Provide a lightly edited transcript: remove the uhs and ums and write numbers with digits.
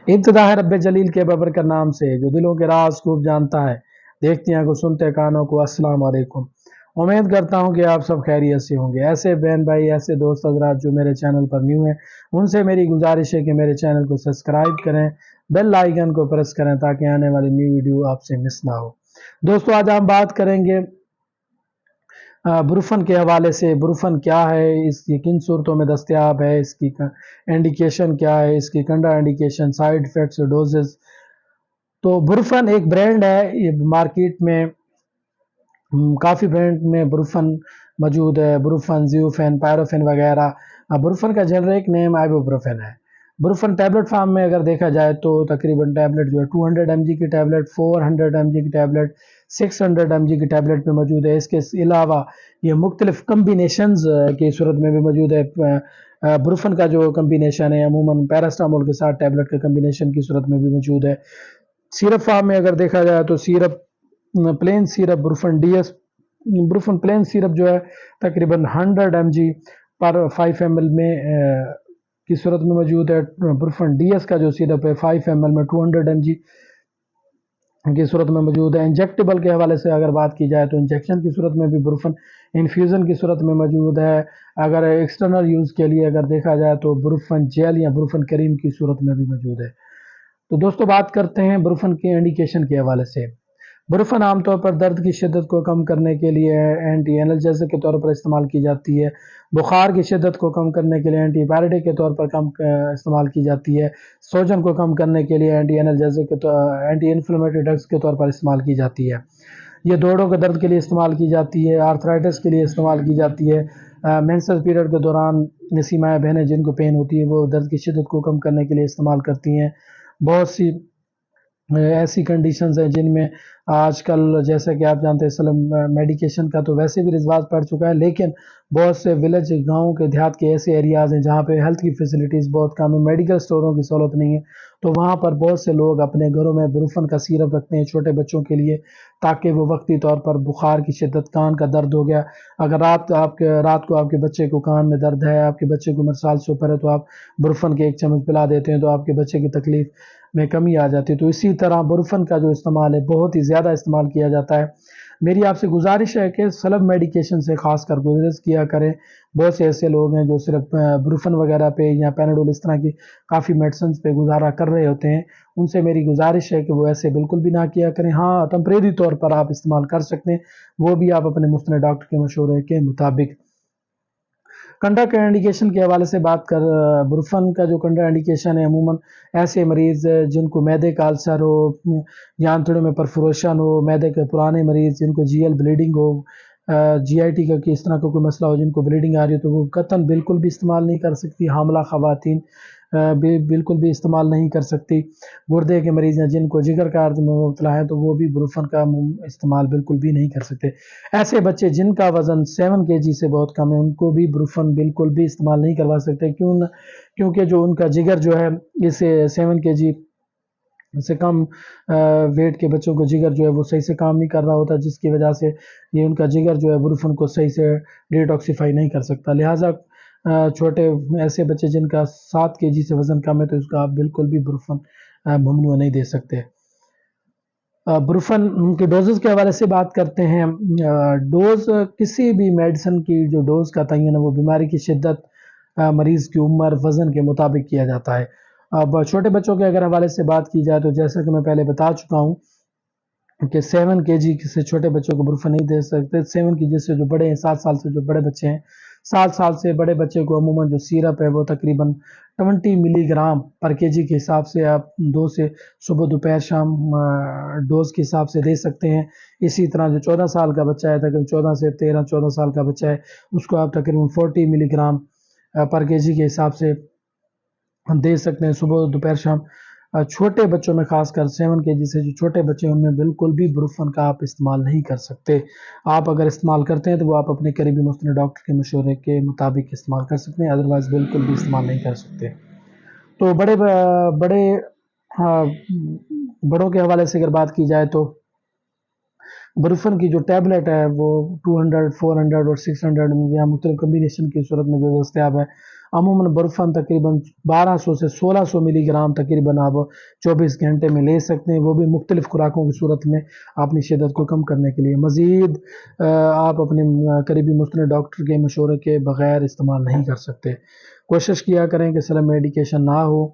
इब्तिदा है रब्बे जलील के बबरकत नाम से जो दिलों के राज खूब जानता है, देखती आंखों सुनते कानों को अस्सलाम वालेकुम। उम्मीद करता हूं कि आप सब खैरियत से होंगे। ऐसे बहन भाई, ऐसे दोस्त हजरात जो मेरे चैनल पर न्यू हैं, उनसे मेरी गुजारिश है कि मेरे चैनल को सब्सक्राइब करें, बेल आइकन को प्रेस करें ताकि आने वाली न्यू वीडियो आपसे मिस ना हो। दोस्तों, आज हम बात करेंगे ब्रूफन के हवाले से। ब्रूफन क्या है, इसकी किन सूरतों में दस्तयाब है, इसकी इंडिकेशन क्या है, इसकी कंट्रा इंडिकेशन, साइड इफेक्ट्स, डोजेस। तो ब्रूफन एक ब्रांड है, ये मार्केट में काफ़ी ब्रांड में ब्रूफन मौजूद है। ब्रूफन, ज़ियोफेन, पायरोफेन वगैरह। ब्रूफन का जेनरिक नेम आइबुप्रोफेन है। ब्रूफन टैबलेट फॉर्म में अगर देखा जाए तो तकरीबन टैबलेट जो है 200 mg की टैबलेट, 400 mg की टैबलेट, 600 mg की टैबलेट में मौजूद है। इसके अलावा ये मुख्तलिफ कम्बिनेशंस की सूरत में भी मौजूद है। ब्रूफन का जो कम्बिनेशन है अमूमन पैरास्टामोल के साथ टैबलेट के कम्बिनेशन की सूरत में भी मौजूद है। सिरप फॉर्म में अगर देखा जाए तो syrup, plain syrup Brufen DS, Brufen plain syrup जो है तकरीबन 100 mg पर 5 ml में की सूरत में मौजूद है। ब्रूफन डीएस का जो सिरप है 5 ml में 200 mg की सूरत में मौजूद है। इंजेक्टेबल के हवाले से अगर बात की जाए तो इंजेक्शन की सूरत में भी ब्रूफन इन्फ्यूज़न की सूरत में मौजूद है। अगर एक्सटर्नल यूज़ के लिए अगर देखा जाए तो ब्रूफन जेल या ब्रूफन करीम की सूरत में भी मौजूद है। तो दोस्तों, बात करते हैं ब्रूफन के इंडिकेशन के हवाले से। ब्रूफन आमतौर पर दर्द की शिद्दत को कम करने के लिए एंटी एनर्जेसिक के तौर पर इस्तेमाल की जाती है। बुखार की शिद्दत को कम करने के लिए एंटीबायोटिक के तौर पर इस्तेमाल की जाती है। सोजन को कम करने के लिए anti analgesic anti inflammatory drugs के तौर पर इस्तेमाल की जाती है। ये जोड़ों के दर्द के लिए इस्तेमाल की जाती है, आर्थराइटिस के लिए इस्तेमाल की जाती है। मेंसेस पीरियड के दौरान ऐसी माएँ बहनें जिनको पेन होती है वो दर्द की शिद्दत को कम करने के लिए इस्तेमाल करती हैं। बहुत सी ऐसी कंडीशंस हैं जिनमें आजकल, जैसे कि आप जानते हैं, सलम मेडिकेशन का तो वैसे भी रिवाज पड़ चुका है, लेकिन बहुत से विलेज, गाँव के देहात के ऐसे एरियाज़ हैं जहाँ पे हेल्थ की फैसिलिटीज़ बहुत कम है, मेडिकल स्टोरों की सहूलत नहीं है। तो वहाँ पर बहुत से लोग अपने घरों में ब्रूफन का सिरप रखते हैं छोटे बच्चों के लिए, ताकि वो वक्ती तौर पर बुखार की शिद्दत, कान का दर्द हो गया, अगर रात को आपके बच्चे को कान में दर्द है, आपके बच्चे को मसाल से ऊपर है, तो आप ब्रूफन के 1 चम्मच पिला देते हैं तो आपके बच्चे की तकलीफ में कमी आ जाती है। तो इसी तरह ब्रूफन का जो इस्तेमाल है बहुत ही ज़्यादा इस्तेमाल किया जाता है। मेरी आपसे गुजारिश है कि सलब मेडिकेशन से ख़ास कर गुरेज किया करें। बहुत से ऐसे लोग हैं जो सिर्फ ब्रूफन वगैरह पे या पैनाडोल इस तरह की काफ़ी मेडिसिन पे गुजारा कर रहे होते हैं। उनसे मेरी गुजारिश है कि वो ऐसे बिल्कुल भी ना किया करें। हाँ, टेम्परेरी तौर पर आप इस्तेमाल कर सकते हैं, वो भी आप अपने मुस्तनद डॉक्टर के मशवरे के मुताबिक। कंट्रा इंडिकेशन के हवाले से बात कर, ब्रूफन का जो कंट्रा इंडिकेशन है अमूमन ऐसे मरीज़ जिनको मैदे का अल्सर हो, या आंतड़ों में परफोरेशन हो, मैदे के पुराने मरीज़ जिनको जीएल ब्लीडिंग हो, जीआईटी का इस तरह का कोई मसला हो, जिनको ब्लीडिंग आ रही हो, तो वो कतन बिल्कुल भी इस्तेमाल नहीं कर सकती। हामला ख़वातीन बिल्कुल भी इस्तेमाल नहीं कर सकती। गुर्दे के मरीज़ हैं जिनको जिगर का अर्ज में मुबतला है तो वो भी ब्रूफन का इस्तेमाल बिल्कुल भी नहीं कर सकते। ऐसे बच्चे जिनका वज़न 7 केजी से बहुत कम है उनको भी ब्रूफन बिल्कुल भी इस्तेमाल नहीं करवा सकते। क्योंकि जो उनका जिगर जो है, इस 7 केजी से कम वेट के बच्चों को जिगर जो है वो सही से काम नहीं कर रहा होता, जिसकी वजह से ये उनका जिगर जो है ब्रूफन को सही से डिटॉक्सिफाई नहीं कर सकता। लिहाजा छोटे ऐसे बच्चे जिनका 7 केजी से वज़न कम है तो उसका आप बिल्कुल भी ब्रूफन ममनू नहीं दे सकते। ब्रूफन के डोजेज़ के हवाले से बात करते हैं। डोज़ किसी भी मेडिसिन की जो डोज़ का तयन है वो बीमारी की शिद्दत, मरीज़ की उम्र, वज़न के मुताबिक किया जाता है। अब छोटे बच्चों के अगर हवाले से बात की जाए तो जैसा कि मैं पहले बता चुका हूँ कि 7 केजी से छोटे बच्चों को ब्रूफन नहीं दे सकते। 7 केजी से जो बड़े हैं, 7 साल से जो बड़े बच्चे हैं, 7 साल से बड़े बच्चे को अमूमन जो सिरप है वो तकरीबन 20 मिलीग्राम पर केजी के हिसाब से आप 2 से सुबह दोपहर शाम डोज के हिसाब से दे सकते हैं। इसी तरह जो 14 साल का बच्चा है, तकरीबन 14 से 13-14 साल का बच्चा है, उसको आप तकरीबन 40 मिलीग्राम पर केजी के हिसाब से दे सकते हैं सुबह दोपहर शाम। छोटे बच्चों में खासकर 7 केजी से जो छोटे बच्चे हैं उनमें बिल्कुल भी ब्रूफन का आप इस्तेमाल नहीं कर सकते। आप अगर इस्तेमाल करते हैं तो वो आप अपने करीबी मुस्तनद डॉक्टर के मशवरे के मुताबिक इस्तेमाल कर सकते हैं, अदरवाइज़ बिल्कुल भी इस्तेमाल नहीं कर सकते। तो बड़े हाँ, बड़ों के हवाले से अगर बात की जाए तो ब्रूफन की जो टैबलेट है वो 200, 400 और 600 या मुख्तलिफ कम्बिनेशन की सूरत में जो दस्तयाब है। عموماً برفن تقریباً 1200 سے 1600 ملی گرام تقریباً آپ 24 گھنٹے میں لے سکتے ہیں، وہ بھی مختلف خوراکوں کی صورت میں اپنی شدت کو کم کرنے کے لیے۔ مزید آپ اپنے قریبی مستند ڈاکٹر کے مشورے کے بغیر استعمال نہیں کر سکتے۔ کوشش کیا کریں کہ سلم میڈیکیشن نہ ہو۔